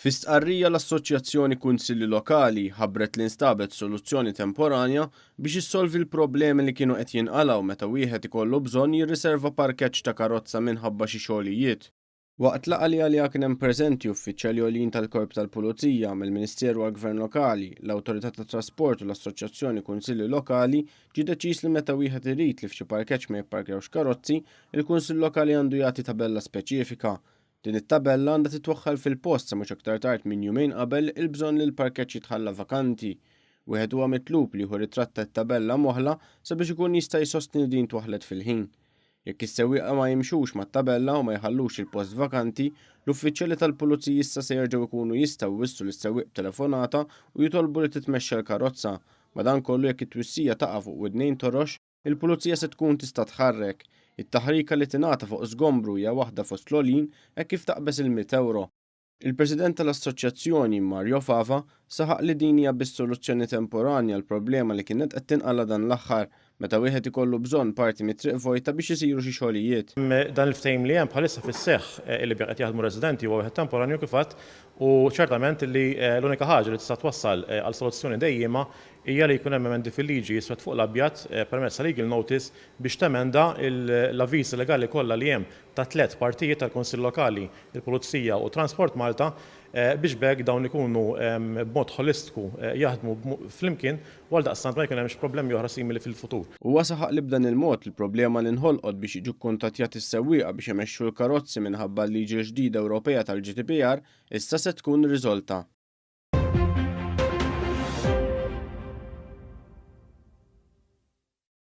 Fi stqarrija l-Assoċjazzjoni Kunsilli Lokali ħabbret li nstabet soluzzjoni temporanja biex issolvi l-problemi li kienu qed jinqalgħu meta wieħed ikollu bżonn jirriserva parkeġġ ta' karozza minħabba xi xogħlijiet. Waqt laqgħa li għaliha kien hemm preżenti uffiċjali għoljiin tal-Korp tal-Pulizija mill-Ministeru għall-Gvern Lokali, l-Awtorità tat-Trasport u l-Assoċjazzjoni Kunsilli Lokali, ġie deċiż li meta wieħed irid li f'xi parkeġġ ma jipparkjawx karozzi, il-Kunsill Lokali għandu jagħti tabella speċifika. Din it-tabella għandha titwaħħal fil-post sa mhux aktar tard minn jumejn qabel il-bżonn li l-parkeġġ jitħalla vakanti. Wieħed huwa mitlub li jieħu ritratt tat-tabella moħħla sabiex ikun jista' jsostni din twaħħlet fil-ħin. Jekk is-sewwieqa ma jimxux mat-tabella u ma jħallux il-post vakanti, l-uffiċjali tal-pulizija issa se jerġgħu jkunu jistgħu jwissru lis-sewwieq b'telefonata u jitolbu li titmexxa l-karozza. Madankollu jekk it-twissija taqa' fuq widnejn torox, il-pulizija se tkun tista' tħarrek. It-taħrika li tingħata fuq żgombru hija waħda fost l-għoljiin hekk kif taqbes il-€100. Il-President tal-Assoċjazzjoni Mario Fava saħaq li din hija biss soluzzjoni temporanja għall problema li kienet qed tinqala dan l-aħħar meta wieħed ikollu bżonn parti mit-triq vojta biex isiru xi xogħlijiet. Dan il-ftehim li hemm bħalissa fis-seħħ li qed jaħdmu residenti huwa wieħed temporanju kif għadd u ċertament li l-unika ħaġa li tista' twassal għal soluzzjoni dejjema hija li jkun hemm emendi fil-liġi jiswed fuq l-abjad permezz ta' legal notice biex temenda l-avviż legali kollha li hemm ta' 3 partijiet tal-Kunsill Lokali, il-Pulizija u Transport Malta biex b'hekk dawn ikunu b'mod holistiku jaħdmu flimkien u għaldaqstant ma jkun hemmx problemi oħra simili fil-futur. Huwa saħaq li b'dan il-mod il-problema li nħolqot biex jiġu kkuntattjati s-sewwieqa biex imexxu l-karozzi minħabba l-liġi ġdida Ewropea tal-GDPR issa se tkun riżolta.